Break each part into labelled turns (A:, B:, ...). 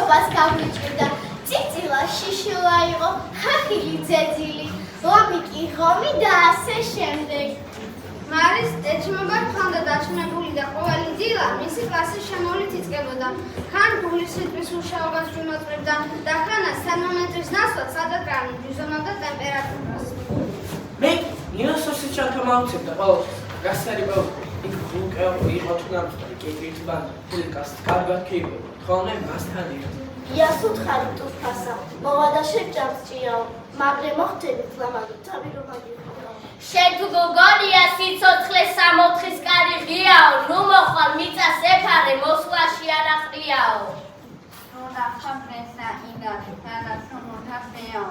A: მადლობას გავიჭირდა. Წიწილა შიშილა იყო, ხახილი ძეძილი, ლამიკი ღომი და ასე შემდეგ.
B: მარის ეჩმობა ხანდა დაჩნებული და ყოველი დილა მისი კლასის შემოვლით იწყებოდა. ხან გულის სიტყვის მუშაობას ვიმოწმებდა და ხანას თერმომეტრის ნაცვლად სადაკრანი ვიზონავდა ტემპერატურას.
C: მე ნინოსოსის ჩანთა მავცებდა ყოველთვის. გასარიბო იქ გულკეო იყო თუნამწვარი კეფით ბანდა. ფულკას კარგად ქეიბო. ხოლმე მასთან ერთად.
A: იასუთხარი ტუფასა, მოვადა შეჭამს ჭიაო, მაგრე მოხდებით ლამაზო, თავი რომ აგიყვო.
D: შენ თუ გოგონია სიცოცხლე სამოთხის კარი ღიაო, ნუ მოხვალ მიწა სეფარე მოსვლაში არ აყრიაო.
B: რონა ხამრესა ინა თანა შემოთაფეაო.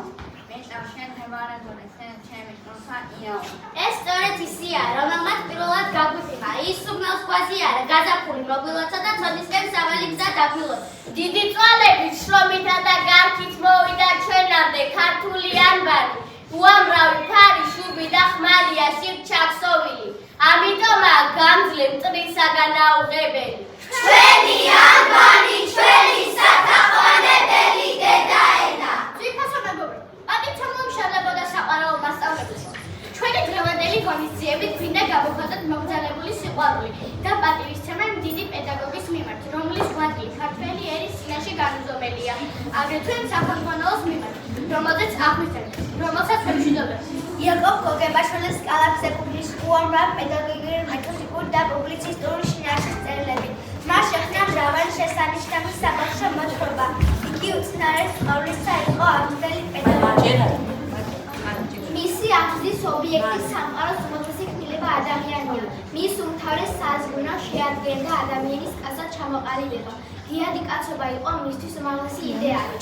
B: მეჭა შენ ემარებოდი სენ ჩემი კონსაიაო.
D: ეს სწორედ ისია, რომელმაც პირველად გაგვიწია. ის სუბნელს ყვაზი არა, გაზაფხული მოგვილოცა და ცოდისკენ სავალი გზა დაგვილოთ. დიდი წვალებით შრომითა და გარქით მოვიდა ჩვენამდე ქართული ანბანი. უამრავი ფარი შუბი და ხმალია სირჩაქსოვილი. ამიტომაა გამძლე მტრისაგან აუღებელი.
A: ჩვენი ანბანი, ჩვენი სათაყვანებელი დედაენა.
D: ძვირფასო მეგობრო, პატივ ჩამოუმშავლებოდა საყვარაო მასწავლებელს. ჩვენი დღევანდელი ღონისძიებით გვინდა გავუხატოთ მოგზაურობის სიყვარული და პატივისცემა დიდი პედაგოგის მიმართ, რომლის ღვაწლი ქართველი ერის წინაშე განუზომელია, აგრეთვე სახელმძღვანელოს მიმართ, რომელსაც ვემშვიდობებ.
A: იაკობ გოგებაშვილის კალათზე ყოფნის უამრავ პედაგოგიური, მეთოდიკური და პუბლიცისტური შინაარსის წერილები. მას შექმნა მრავალი შესანიშნავი საბავშვო მოთხრობა. იგი უცნაური სწავლისა იყო ამგვარი პედაგოგი. მისი აღზრდის ობიექტი სამყაროს უმოკლესი ქმნილება ადამიანია. მის უმთავრეს საზღვრავს შეადგენდა ადამიანის კაცად ჩამოყალიბება. დიადი კაცობა იყო მისთვის უმაღლესი იდეალი.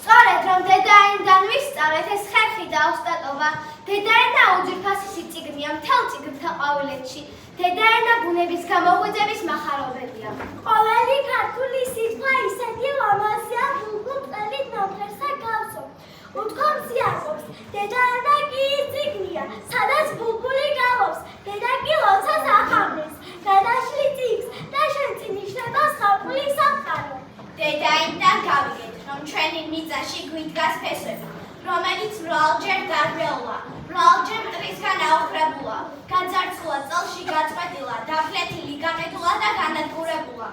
A: Სწორედ რომ დედაენიდან ვისწავლეთ ეს ხერხი და ოსტატობა, დედაენა უძვირფასი დასავლეთში. დედაენა ბუნების გამოღვიძების מחარობელია.
E: ყოველი ქართული სიტყვა ისეთი ლამაზია, ბულბულ წელით ნომხერსა გავსო. უთქვამსი აკობს, დედაენა კი წიგნია, სადაც ბულბული გალობს, დედა კი ლოცას ახამდეს, გადაშლი წიგს და შენ წინ იშლება ზღაპრული სამყარო.
D: დედაენიდან გავიგეთ, რომ ჩვენი მიწაში გვიდგას ფესვები, რომელიც მრავალჯერ გარბეულა, მრავალჯერ მტრისგან აოხრებულა, გაძარცულა წელში გაწყვეტილა, დაფლეთილი გამეტულა და განადგურებულა.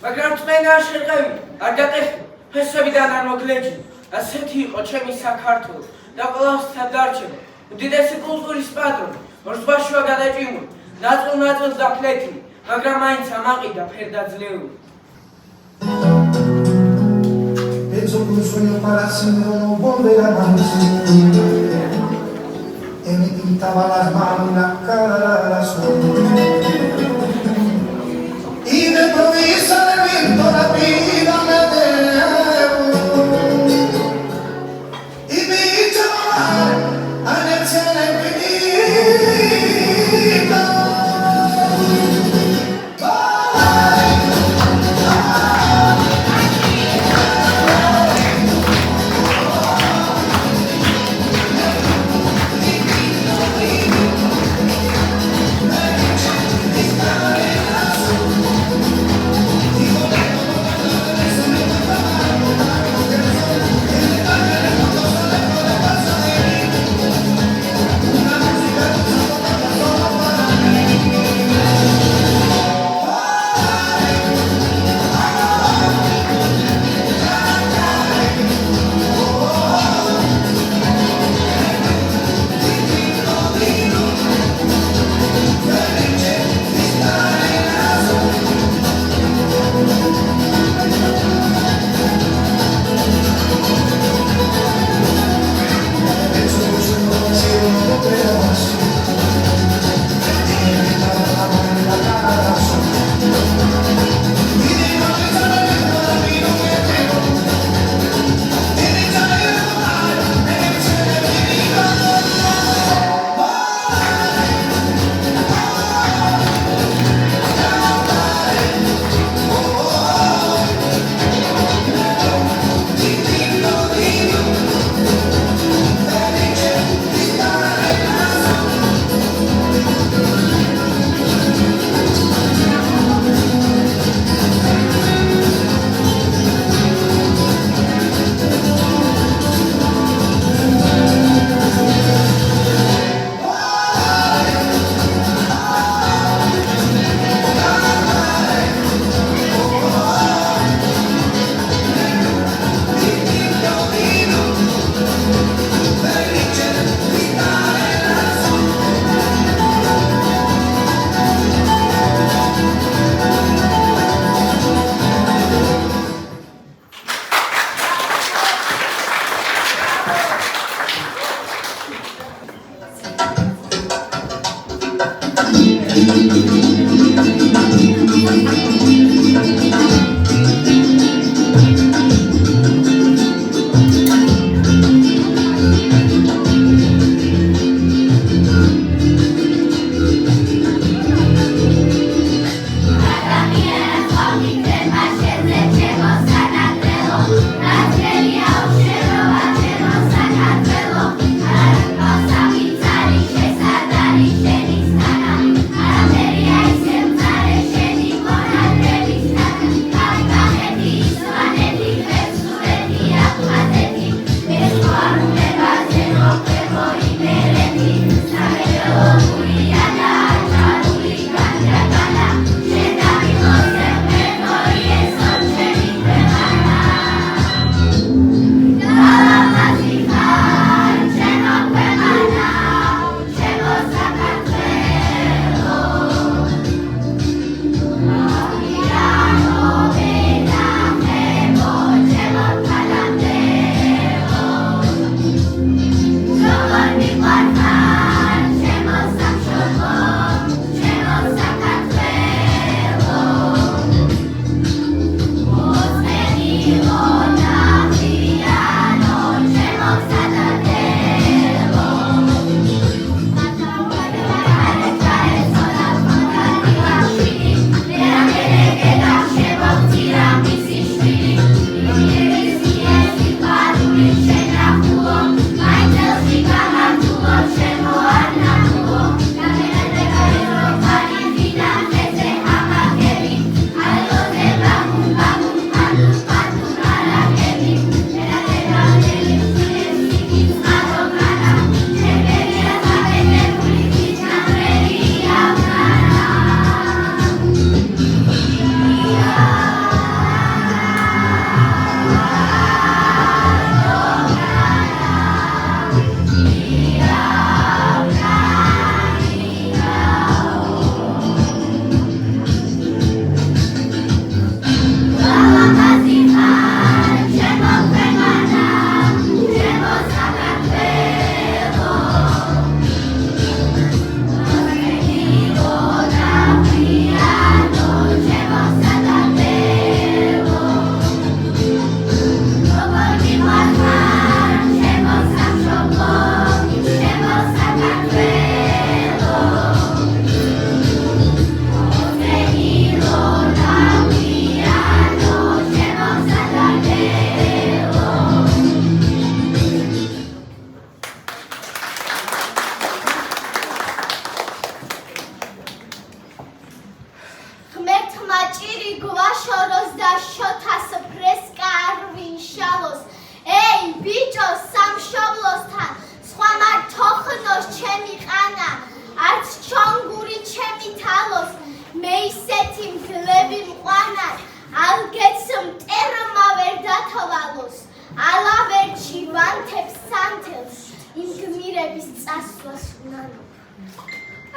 C: მაგრამ წმენა არ შერყევი, არ დაკეფი, ფესვებიდან არ მოგლეჯი. ასეთი იყო ჩემი საქართველო და ყველასთან დარჩება. უდიდესი კულტურის პატრონი, ორსბაშუა გადაჭიმული, ნაწილ-ნაწილს დაფლეთილი, მაგრამ მაინც ამაყიდა ფერდაძლეული.
F: Hecho un sueño para siempre no volver a nacer. Él me pintaba las manos y la cara la sombra. Y de improviso el viento la vida me dejó. Y me hizo volar en el cielo infinito.
D: Yes.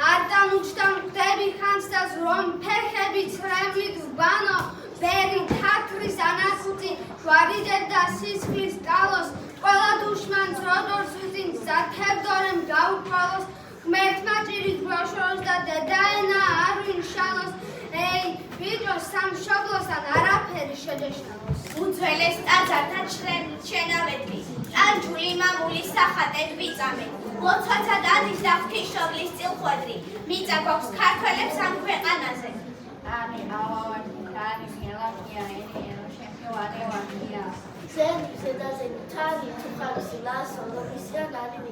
B: არ დამუჩთან ხდები ხანძთას რომ ფეხები ცრემლით ვბანო ბერი თათრის ანახუწი ჯვარიდებ და სისხლის კალოს ყველა დუშმანს როდორს უწინ სათევდორემ გაუყვალოს ღმერთმა ჭირით ბოშოროს და დედაენა არ ვინშალოს ეი ბიჭო სამშობლოსთან არაფერი შეჯეშნალოს
A: უძველეს ტაძართან შენავედრი ტანჯული მამული სახატეთ ვიწამე ლოცვათა დადის და ღვთისმშობლის წილხვედრი მიწა გვაქვს ქართველებს ამ ქვეყანაზე
D: Ani awawati kani melakia eni shekiwale wakia.
E: ზენი ზედაზენი თანი თუხარისი ლასო ლობისია ნალივი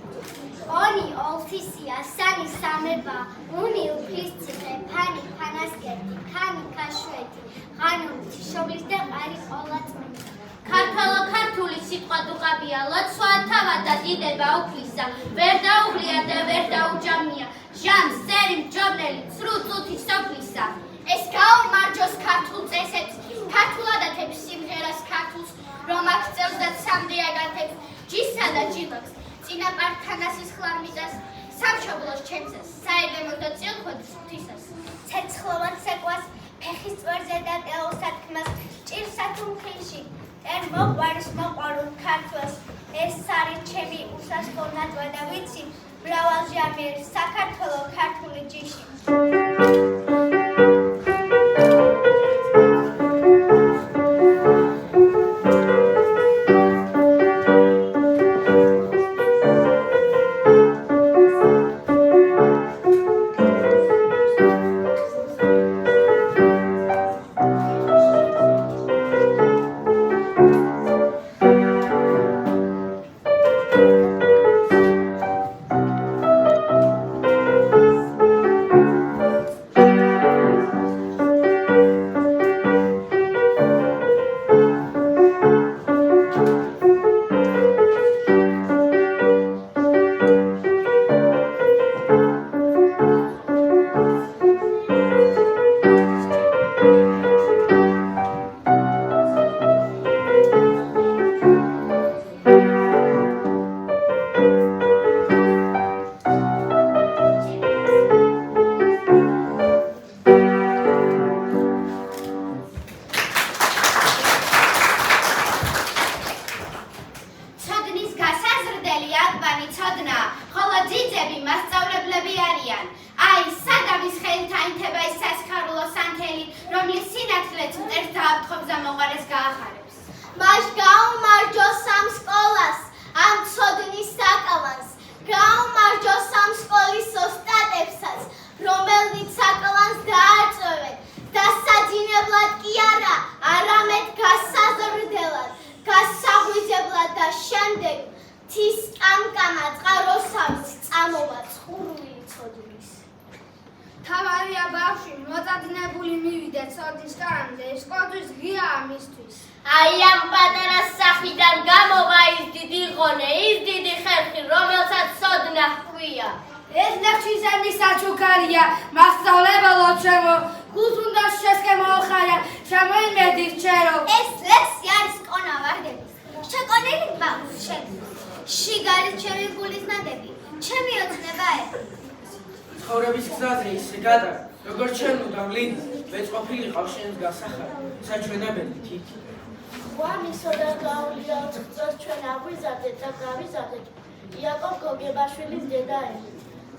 A: ონი ოლთისია სანი სამება უნი უფლისციხე ფანი ფანასკერტი ქანი ქაშვეთი ღანო ღვთისმშობლის და ყარი ყოლაწმინდა
D: ქართალო ქართული სიტყვა დუღაბია ლოცვა თავა და დიდება უფლისა ვერ დაუღლია და ვერ დაუჯამია ჟამს სერი მჯობნელი ცრუ წუთი სოფლისა
A: ეს გაუმარჯოს ქართულ წესებს ქართულადათებს სიმღერას ქართულს რომ აქ წელს და სამდე აგათებს ჯისა და ჯილაკს წინაპართანასის ხლარმიწას სამშობლოს ჩემსას საედემო და წილხვედს ღვთისას ცეცხლოვან ცეკვას ფეხის წვერზე და ტელოსათქმას ჭირსა თუ მხილში ერ მოყვარის მოყვარულ ქართველს ეს არის ჩემი უსასხლო ნატვა და ვიცი მრავალჟამიერი საქართველო ქართული ჯიში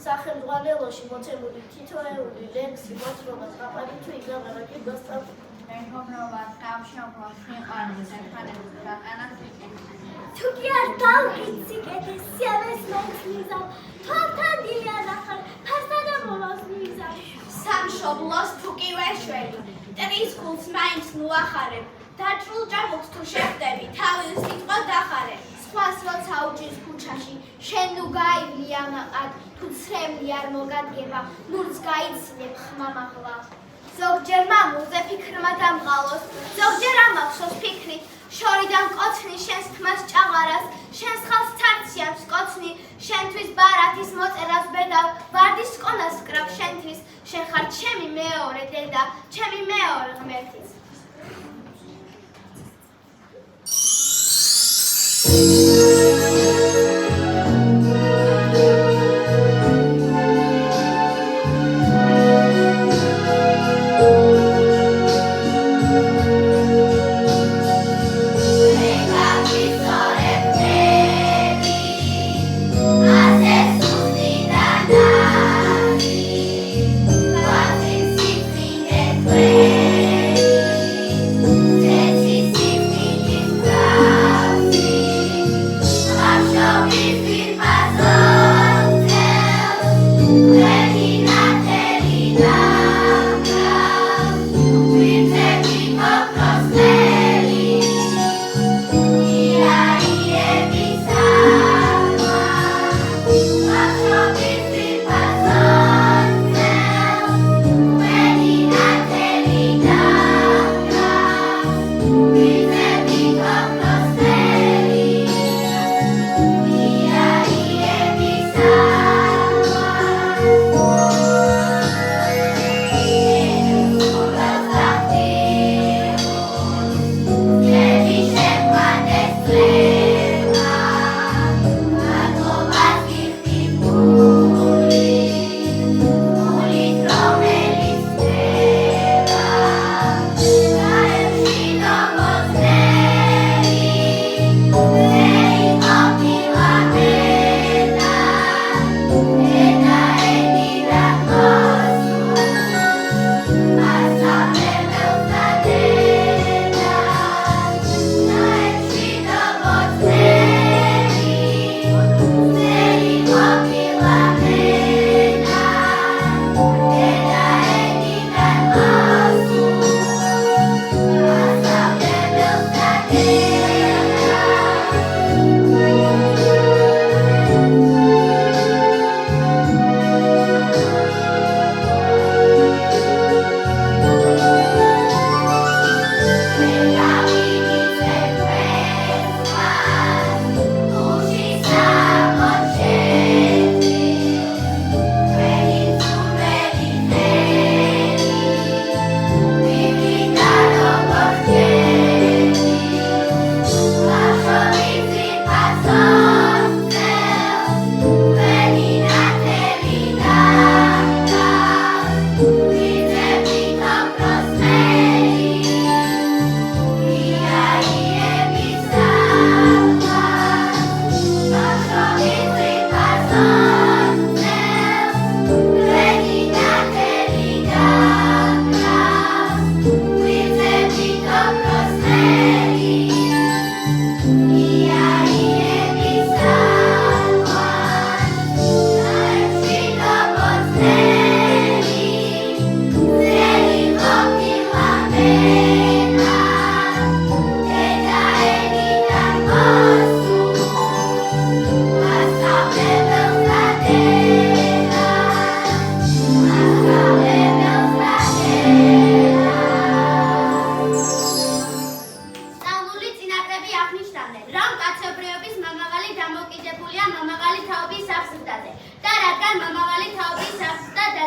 E: სახელმძღვანელოში მოცემული თითოეული ლექსი მოთხრობას აფარი თუ იგავება კი გასწავლ
D: მეგობრობა სამშობლოს სიყვარულს ეხანებს ქვეყანას
E: თუ კი არ დავკიციკეთ სიამეს მოცლიზავ თვალთან დილიან ახალ ფასადა მომავს მიზავ
A: სამშობლოს თუ კი ვეშველი ტრის გულს მაინც ნუახარებ დაჭრულ ჭაბუკს თუ შეხვდები თავის სიტყვა დახარებ სხვას როცა უჭირს ქუჩაში შენ ნუ გაივლი ამაყად თუ ცრემლი არ მოგადგება ნურს გაიცინებ ხმამაღლა ზოგჯერ მამულზე ფიქრმა დამყალოს ზოგჯერ ამახსოვს ფიქრით შორიდან კოცნი შენს თმას ჭაღარას შენს ხალხს ცარციანს კოცნი შენთვის ბარათის მოწერას ბედავ ვარდის კონას ვკრავ შენთვის შენ ხარ ჩემი მეორე დედა ჩემი მეორე ღმერთიც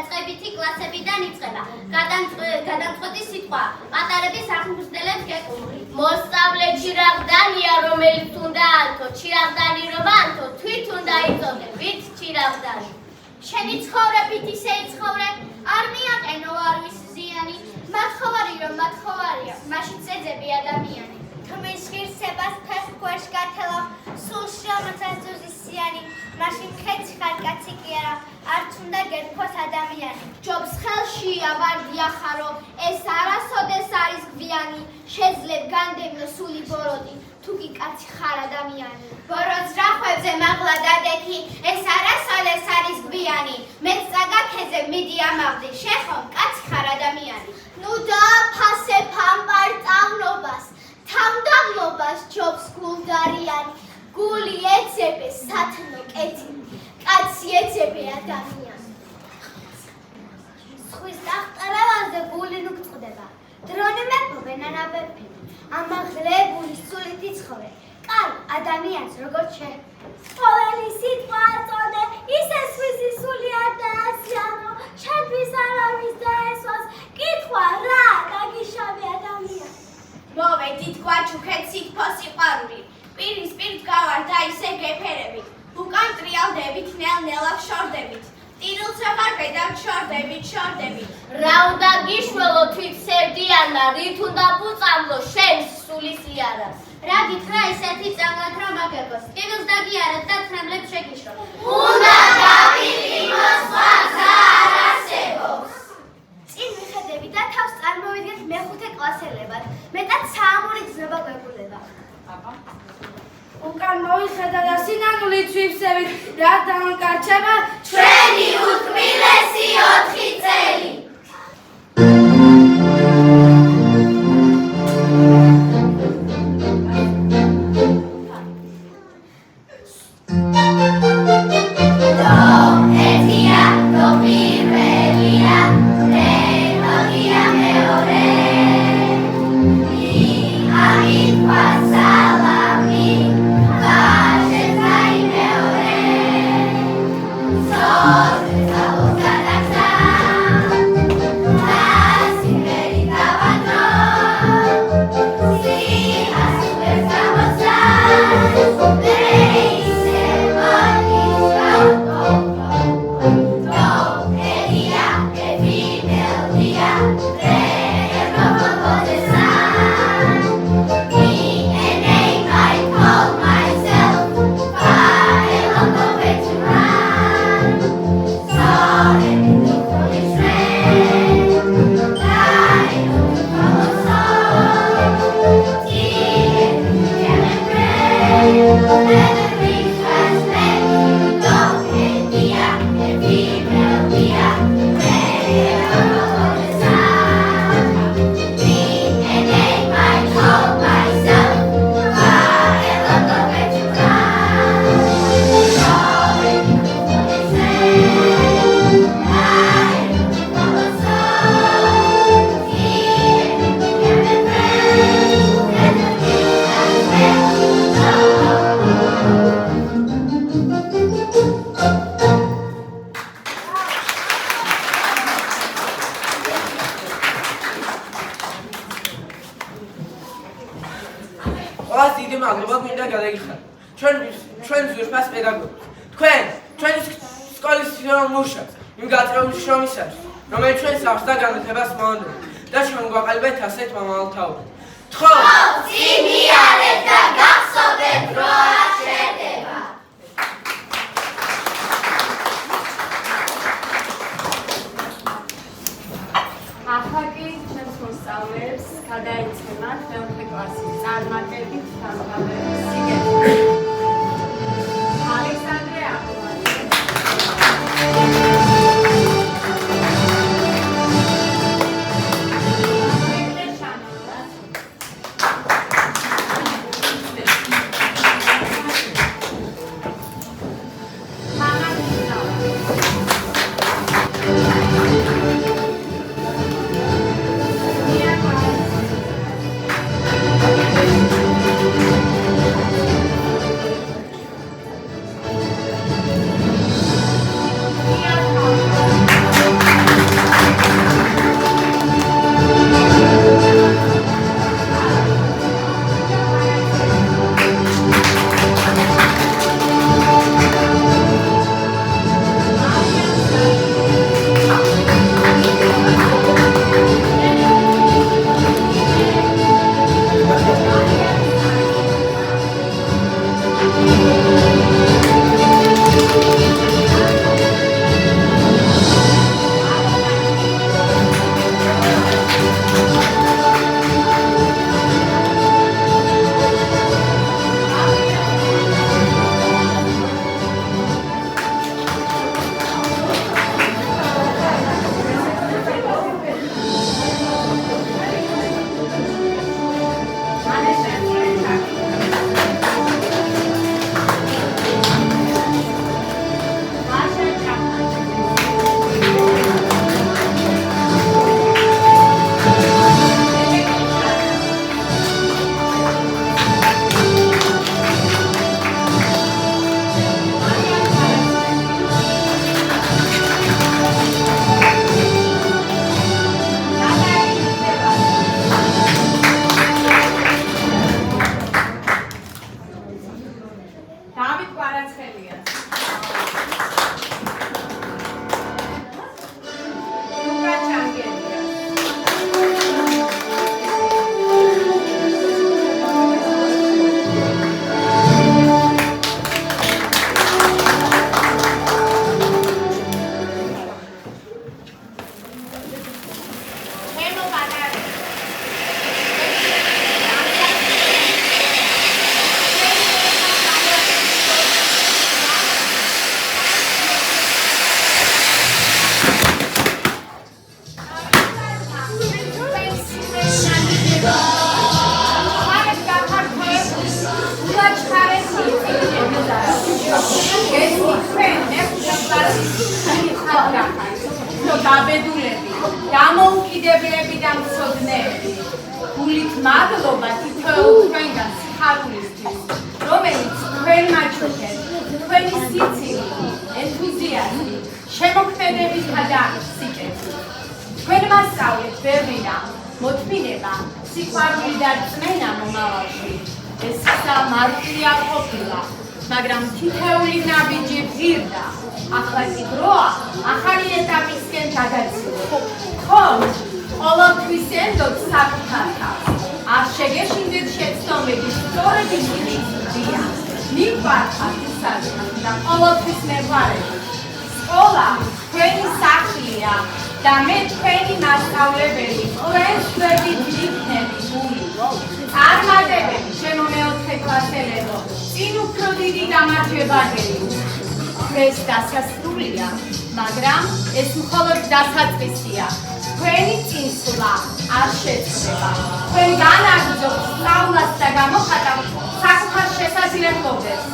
D: დაწყებითი კლასებიდან იწყება. გადამწყვეტი სიტყვა, პატარების აღმზრდელებს გეკუმრი. მოსწავლეში რაღდანია, რომელიც უნდა ანთო, ჩირაღდანი რომ ანთო, თვით უნდა იწოდე, ვით ჩირაღდანი. შენი ცხოვრებით ისე იცხოვრე, არ მიაყენო არ ვის ზიანი, მათხოვარი რომ მათხოვარია, მაშინ ეძები ადამიანი.
A: თმის ღირსებას ფეხ ქვეშ გათელავ, სულ შრომასაც ძუზისიანი, მაშინ ხეცი ხარ კაცი კი არა, არც უნდა გერქოს ადამიანი.
B: ჯობს ხელში ავარდია ხარო, ეს არასოდეს არის გვიანი, შეძლებ განდევნო სული ბოროტი, თუ კი კაცი ხარ ადამიანი.
A: ბოროტს რახვებზე მაღლა დადექი, ეს არასოდეს არის გვიანი, მეც წაგაქეზე მიდი ამავდი, შეხომ კაცი ხარ ადამიანი.
D: ნუ დააფასე ფამპარ წავნობას, თავდაღლობას ჯობს გულდარიანი, გული ეძებე სათნო კეთილი, კაცი ეძებე ადამიანი.
A: ზღვის დახტარავაზე გული ნუ გწყდება, დრონი მეფობენ ანაბეფენი, ამაღლებული სულით იცხოვრე, კარ ადამიანს როგორც შე.
E: ყოველი სიტყვა აწოდე, ისე სხვისი სული არ დააზიანო, შენთვის არავის დაესვას, კითხვა რა გაგიშავე ადამიანი.
B: მოვედით გვაჩუქეთ სითბო სიყვარული, პირისპირ დგავარ და ისე გეფერებით, უკან ტრიალდებით, ნელ-ნელა შორდებით, ტირილს ვეღარ ვედავ შორდებით.
D: რა უნდა გიშველო თვით სევდიანმა, რით უნდა ბუწამლო შენს სულის იარას. რა გითხრა ისეთი წამლად რომ აგერგოს, ტირილს დაგიარეთ და ცრემლებს შეგიშრო.
A: უნდა გავიყინოს სხვათა არ არსებობს. წინ მიხედები და თავს წარმოვიდგეთ მეხუთე კლასელებად, მეტად საამური გზნობა გვეგულება.
B: უკან მოვიხედა და სინანულით ვივსებით, რა დამკარჩება
A: ჩვენი უთმილესი 4 წელი.
C: ჩვენ ზურფას პედაგოგს, თქვენ ჩვენი სკოლის მუშაკს, იმ გაწეული შრომისათვის, რომელიც ჩვენ სახლს და განათებას მოანდროა და ჩვენ გვაყალიბეთ ასეთ მომავალთაობად. თხო!
A: წიმიარეთ და გახსოვდეთ, რომ არ შერდება.
G: ახლა კი ჩვენს მოსწავლეებს გადაეცემათ მეოთხე კლასის წარმატებით დამთავრების სიგელი. ალექსანდრე აბულაძე. აბედულები, დამოუკიდებლები და მცოდნეები. გულით მადლობა თითოეულ თქვენგან სიხარულისთვის, რომელიც თქვენ მაჩვენეთ, თქვენი სიცილი, ენთუზიაზმი, შემოქმედებითა და სიკეთით. თქვენ მასწავლეთ ბევრი რამ, მოთმინება, სიყვარული და რწმენა მომავალში. ეს ისა მარტივი არ ყოფილა, მაგრამ თითოეული ნაბიჯი ღირდა. ახლა კი დროა ახალი ეტაპისკენ გადაცილოთ. ხომ, ყოველთვის ენდოთ საკუთარ თავს. არ შეგეშინდეთ შეცდომების სწორედ ისინი დია. მიყვარხართ ისაზღვრით და ყოველთვის მეღვარებით. სკოლა თქვენი სახლია და მე თქვენი მასწავლებელი, ყველს ვერდით ვიქნები გული. წარმატებები ჩემო მეოთხე კლასელებო, წინ უფრო დიდი გამარჯვება გეძლოთ. ეს დასასრულია, მაგრამ ეს მხოლოდ დასაწყისია. თქვენი წინსვლა არ შეცვლება. თქვენ განაგრძობთ სწავლას და გამოხატავთ საკუთარ შესაძლებლობებს.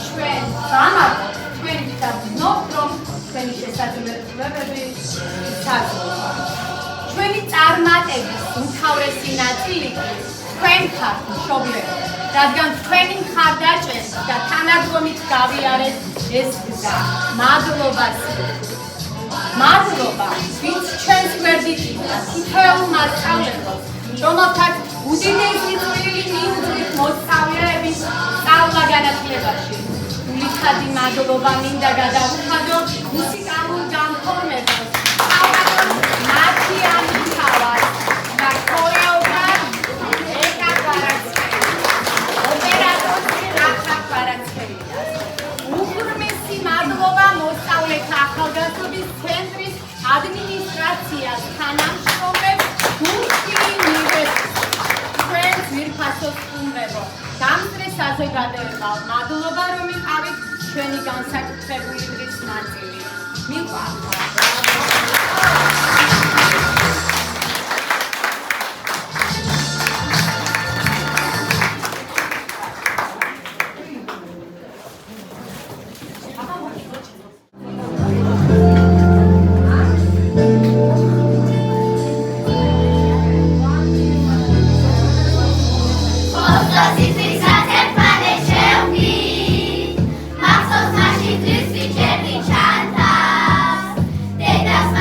G: ჩვენ ვამაყობთ თქვენით და ვზნობთ, რომ თქვენი შესაძლებლობები საგრძნობაა. ჩვენი წარმატების უმთავრესი ნაწილი თქვენ ხართ მშობლები, რადგან თქვენი მხარდაჭერით და თანადგომით გავიარეთ ეს გზა. მადლობა, ვინც ჩვენს გვერდით იდგა, თითოეულ მასწავლებლებს, რომელთაც უდიდესი წვლილი მიუძღვით მოსწავლეების სწავლა-განათლებაში. ულითადი მადლობა მინდა გადავუხადო მუსიკალურ განხორმებას, მათი ამთავარ და ქორეოგრაფ ეკა კვარაცხელიას, ოპერატორ რახა კვარაცხელიას. უღრმესი მადლობა მოსწავლეთა ახალგაზრდობის ცენტრის ადმინისტრაციას, თანამშრომლებს, გუნდში მივეს თქვენ ძვირფასო სტუმრებო, დამწრე საზოგადოებაო, მადლობა რომ იყავით ჩვენი განსაკუთრებული დღის ნაწილი. მიყვარხართ.
A: That's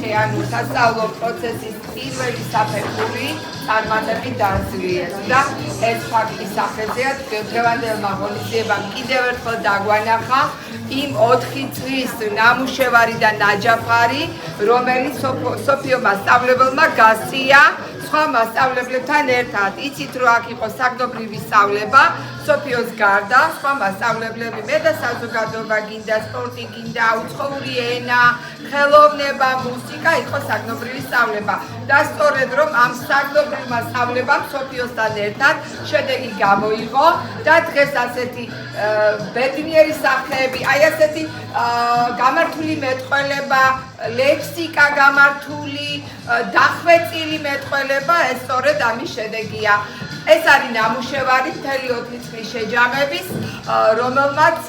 H: 4 ანუ სასწავლო პროცესის პირველი საფეხური წარმატებით დაასრულა. ეს ფაქტი სახელზეა დღევანდელმა ღონისძიებამ კიდევ ერთხელ დაგვანახა იმ 4 წლის ნამუშევარი და ნაჯაფარი, რომელიც სოფიო მასწავლებელმა გასწია სხვა მასწავლებლებთან ერთად. იცით რომ აქ იყო საგნობრივი სწავლება, სოფიოს გარდა სხვა მასწავლებლები მე და საზოგადოება გინდა, სპორტი გინდა, უცხოური ენა, ხელოვნება, მუსიკა იყო საგნობრივი სწავლება. და სწორედ რომ ამ საგნობრივმა სწავლებამ სოფიოსთან ერთად შედეგი გამოიღო და დღეს ასეთი ბედნიერი სახეები, აი ასეთი გამართული მეტყველება, ლექსიკა გამართული, დახვეწილი მეტყველება, ეს სწორედ ამის შედეგია. ეს არის ნამუშევარი მთელი 4 წლის შეჯამების, რომელმაც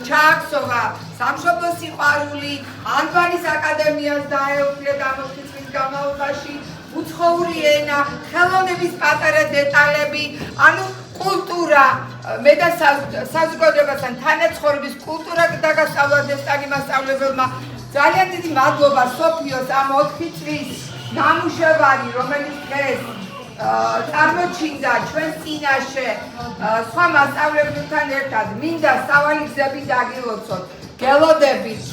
H: ჩააქსოვა სამშობლო სიყვარული, ანბანის აკადემიას დაეუფლა ამ 4 წლის განმავლობაში, უცხოური ენა, ხელოვნების პატარა დეტალები, ანუ კულტურა, მე და საზოგადოებასთან თანაცხოვრების კულტურა დაგასწავლა დესტანი მასწავლებელმა. ძალიან დიდი მადლობა სოფიოს ამ 4 წლის ნამუშევარი, რომელიც დღეს წარმოჩინდა ჩვენს წინაშე სხვა მასწავლებლებთან ერთად. მინდა სავალი გზები დაგილოცოთ, გელოდებით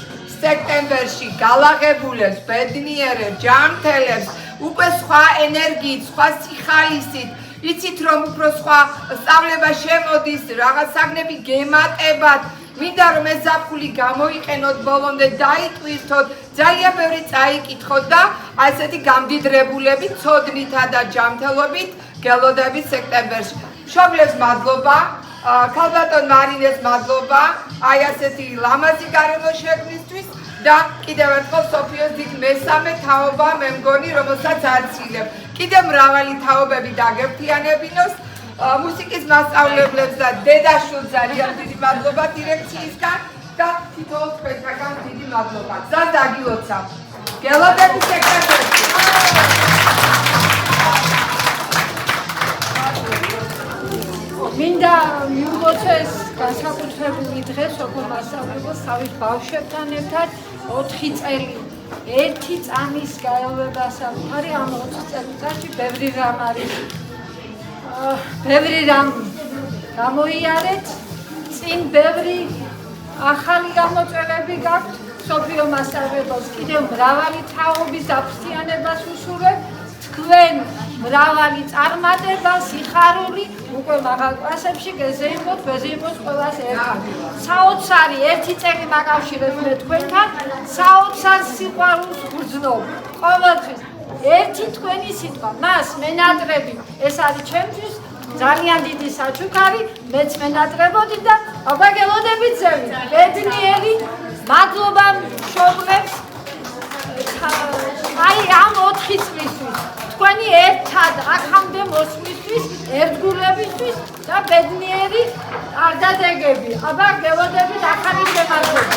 H: სექტემბერში გალაღებულებს, ბედნიერებს, ჯანმრთელებს, უკვე სხვა ენერგიით, სხვა სიხალისით. იცით რომ უფრო სხვა სწავლება შემოდის, რაღაც საგნები გემატებათ. მინდა რომ ეს ზაფხული გამოიყენოთ ბოლომდე, დაიტვირთოთ, ძალიან ბევრი წაიკითხოთ და ასეთი გამდიდრებულებით, ცოდნითა და ჯანმრთელობით გელოდებით სექტემბერში. მშობლებს მადლობა, ქალბატონ მარინეს მადლობა, აი ასეთი ლამაზი გარემო შექმნისთვის და კიდევ ერთხელ სოფიოს დიდ მესამე თაობა მე მგონი, რომელსაც აცილებ. კიდევ მრავალი თაობები დაგერთიანებინოს. მუსიკის მასწავლებლებს და დედაშვილს ძალიან დიდი მადლობა დირექციისგან და თითოეულ თქვენთაგან დიდი მადლობა. გზა დაგილოცა. გელოდებით სექტემბერში.
I: მინდა მიულოცეს განსაკუთრებული დღე სოფო მასწავლებელს თავის ბავშვებთან ერთად 4 წელი. 1 წამის გაელვება საკუთარი ამ 20 წელიწადში ბევრი რამ არის. ბევრი რამ გამოიარეთ, წინ ბევრი ახალი გამოწვევები გაქვთ. სოფიო მასწავლებელს კიდევ მრავალი თაობის დაფრთხიანებას უსურვებ. თქვენ მრავალი წარმატება, სიხარული, უკვე მაღალ კლასებში გეზეიმოთ, ვეზეიმოთ ყველას ერთად. საოცარი 1 წელი მაკავშირებს მე თქვენთან, საოცარ სიყვარულს ვგრძნობ. ყოველთვის ერთი თქვენი სიტყვა, მას მენატრები, ეს არის ჩემთვის ძალიან დიდი საჩუქარი, მეც მენატრებოდი და აბაგელოდებით ზევი. ბედნიერი, მადლობა მშობლებს. აი ამ 4 წლისთვის, თქვენი ერთად აქამდე მოსვლისთვის, ერთგულებისთვის და ბედნიერი არდადეგები. აბა გელოდებით ახალი შემარჯვება.